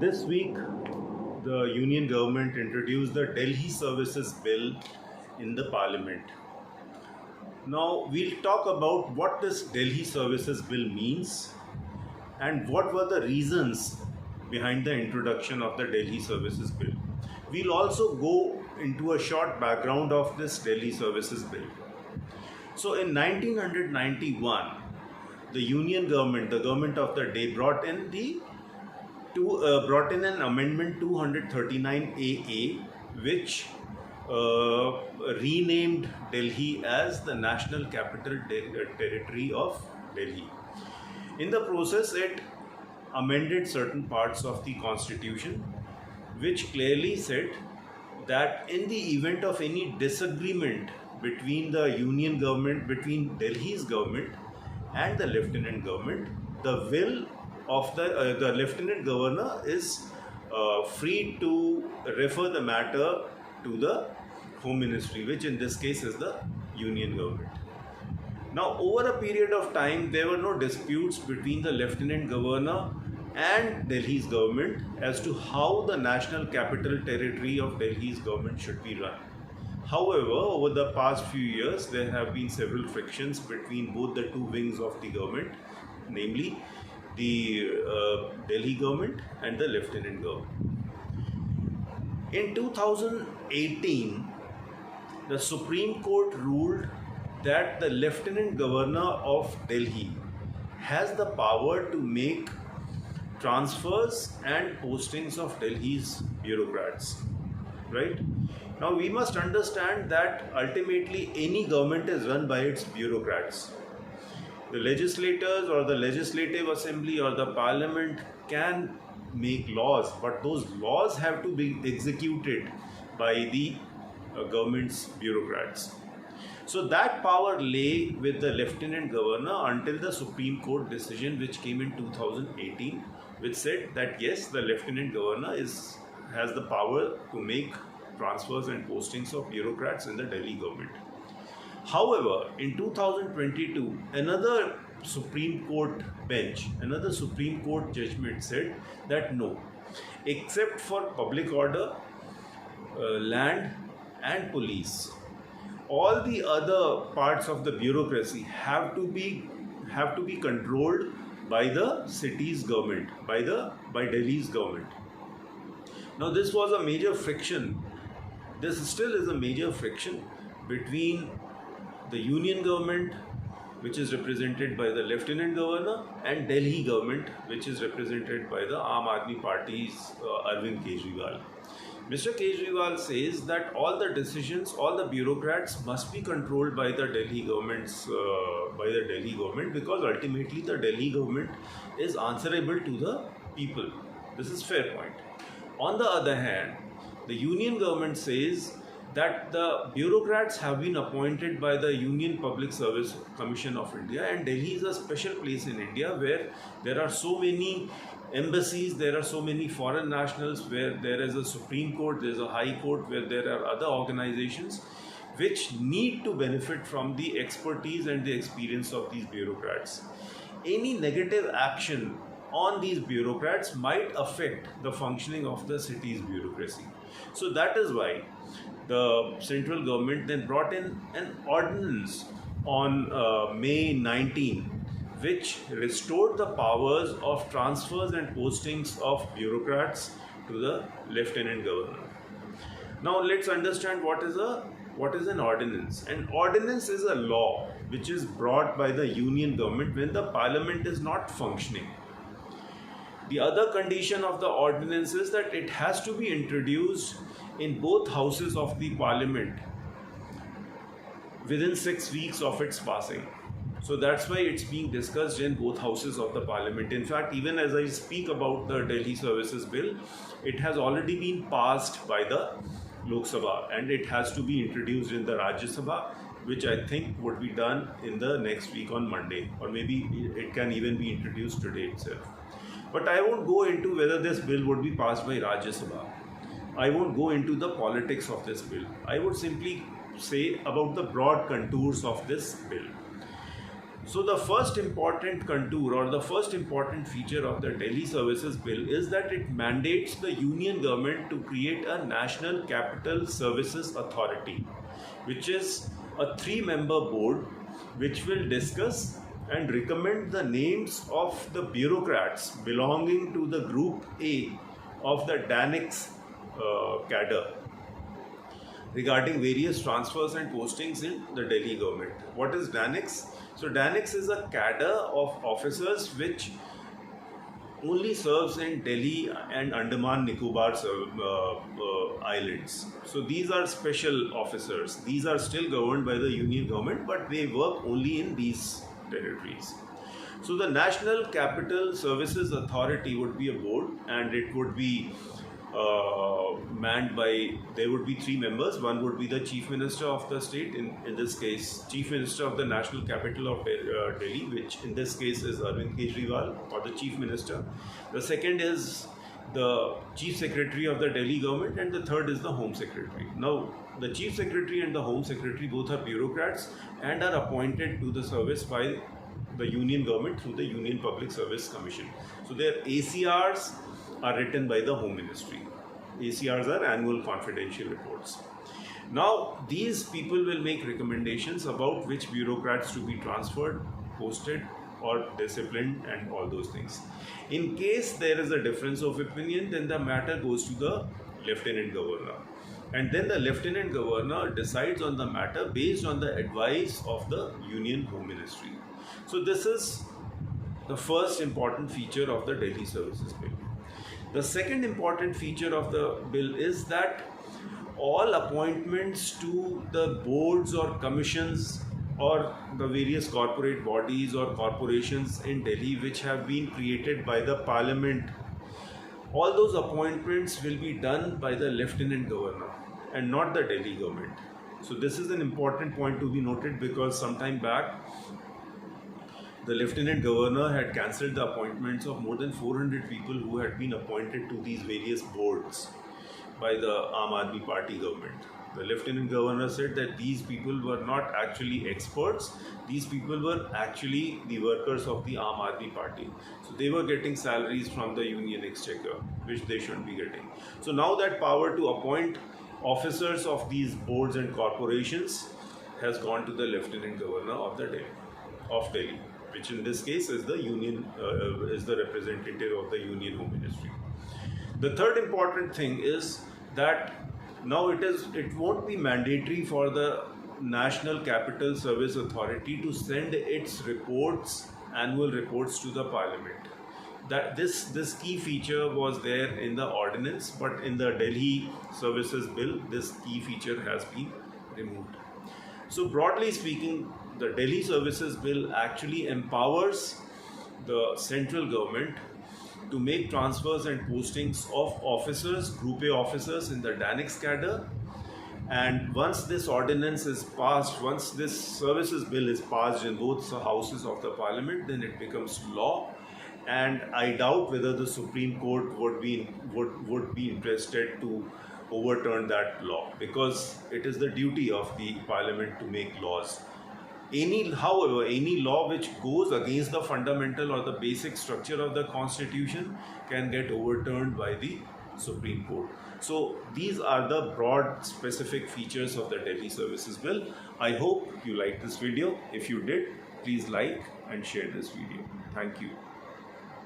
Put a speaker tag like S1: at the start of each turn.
S1: This week, the Union government introduced the Delhi Services Bill in the Parliament. Now, we'll talk about what this Delhi Services Bill means and what were the reasons behind the introduction of the Delhi Services Bill. We'll also go into a short background of this Delhi Services Bill. So, in 1991, the Union government, the government of the day, brought in an amendment 239AA, which renamed Delhi as the National Capital Territory of Delhi. In the process, it amended certain parts of the constitution, which clearly said that in the event of any disagreement between the Union government, between Delhi's government and the Lieutenant government, the will of the Lieutenant Governor is free to refer the matter to the Home Ministry, which in this case is the Union government. Now, over a period of time, there were no disputes between the Lieutenant Governor and Delhi's government as to how the National Capital Territory of Delhi's government should be run. However, over the past few years, there have been several frictions between both the two wings of the government, namely the Delhi government and the Lieutenant government. In 2018, the Supreme Court ruled that the Lieutenant Governor of Delhi has the power to make transfers and postings of Delhi's bureaucrats. Right? Now, we must understand that ultimately any government is run by its bureaucrats. The legislators or the legislative assembly or the parliament can make laws, but those laws have to be executed by the government's bureaucrats. So that power lay with the Lieutenant Governor until the Supreme Court decision, which came in 2018, which said that yes, the Lieutenant Governor has the power to make transfers and postings of bureaucrats in the Delhi government. However, in 2022, another Supreme Court judgment said that no, except for public order, land and police, all the other parts of the bureaucracy have to be controlled by the city's government, by Delhi's government. Now, this was a major friction. This still is a major friction between the Union government, which is represented by the Lieutenant Governor, and Delhi government, which is represented by the Aam Aadmi Party's Arvind Kejriwal. Mr. Kejriwal says that all the decisions, all the bureaucrats must be controlled by the Delhi government, because ultimately the Delhi government is answerable to the people. This is fair point. On the other hand, the Union government says that the bureaucrats have been appointed by the Union Public Service Commission of India, and Delhi is a special place in India where there are so many embassies, there are so many foreign nationals, where there is a Supreme Court, there is a High Court, where there are other organizations which need to benefit from the expertise and the experience of these bureaucrats. Any negative action on these bureaucrats might affect the functioning of the city's bureaucracy. So that is why the central government then brought in an ordinance on May 19, which restored the powers of transfers and postings of bureaucrats to the Lieutenant Governor. Now, let's understand what is an ordinance. An ordinance is a law which is brought by the Union government when the Parliament is not functioning. The other condition of the ordinance is that it has to be introduced in both houses of the Parliament within 6 weeks of its passing. So that's why it's being discussed in both houses of the Parliament. In fact, even as I speak about the Delhi Services Bill, it has already been passed by the Lok Sabha and it has to be introduced in the Rajya Sabha, which I think would be done in the next week on Monday, or maybe it can even be introduced today itself. But I won't go into whether this bill would be passed by Rajya Sabha. I won't go into the politics of this bill. I would simply say about the broad contours of this bill. So the first important contour or the first important feature of the Delhi Services Bill is that it mandates the union government to create a National Capital Services Authority, which is a 3-member board which will discuss and recommend the names of the bureaucrats belonging to the Group A of the DANIX cadre regarding various transfers and postings in the Delhi government. What is DANIX? So DANIX is a cadre of officers which only serves in Delhi and Andaman Nicobar islands. So these are special officers. These are still governed by the union government, but they work only in these territories. So the National Capital Services Authority would be a board, and it would be manned by, there would be 3 members. One would be the Chief Minister of the state, in this case Chief Minister of the National Capital of Delhi, which in this case is Arvind Kejriwal, or the Chief Minister. The second is the Chief Secretary of the Delhi government, and the third is the Home Secretary. Now the Chief Secretary and the Home Secretary both are bureaucrats and are appointed to the service by the union government through the Union Public Service Commission. So their ACRs are written by the Home Ministry. ACRs are annual confidential reports. Now these people will make recommendations about which bureaucrats to be transferred, posted or disciplined and all those things. In case there is a difference of opinion, then the matter goes to the Lieutenant Governor. And then the Lieutenant Governor decides on the matter based on the advice of the Union Home Ministry. So this is the first important feature of the Delhi Services Bill. The second important feature of the bill is that all appointments to the boards or commissions or the various corporate bodies or corporations in Delhi which have been created by the Parliament, all those appointments will be done by the Lieutenant Governor and not the Delhi government. So this is an important point to be noted, because sometime back the Lieutenant Governor had cancelled the appointments of more than 400 people who had been appointed to these various boards by the Aam Aadmi Party government. The Lieutenant Governor said that these people were not actually experts, these people were actually the workers of the Aam Aadmi Party. So they were getting salaries from the union exchequer, which they shouldn't be getting. So now that power to appoint officers of these boards and corporations has gone to the Lieutenant Governor of Delhi, which in this case is the union, is the representative of the Union Home Ministry. The third important thing is that now it won't be mandatory for the National Capital Service Authority to send its annual reports to the Parliament. That this key feature was there in the ordinance, but in the Delhi Services Bill, this key feature has been removed. So broadly speaking, the Delhi Services Bill actually empowers the central government to make transfers and postings of officers, Group A officers in the DANIX cadre. And once this ordinance is passed, once this services bill is passed in both the houses of the Parliament, then it becomes law. And I doubt whether the Supreme Court would be interested to overturn that law, because it is the duty of the Parliament to make laws. However, any law which goes against the fundamental or the basic structure of the Constitution can get overturned by the Supreme Court. So these are the broad specific features of the Delhi Services Bill. I hope you liked this video. If you did, please like and share this video. Thank you.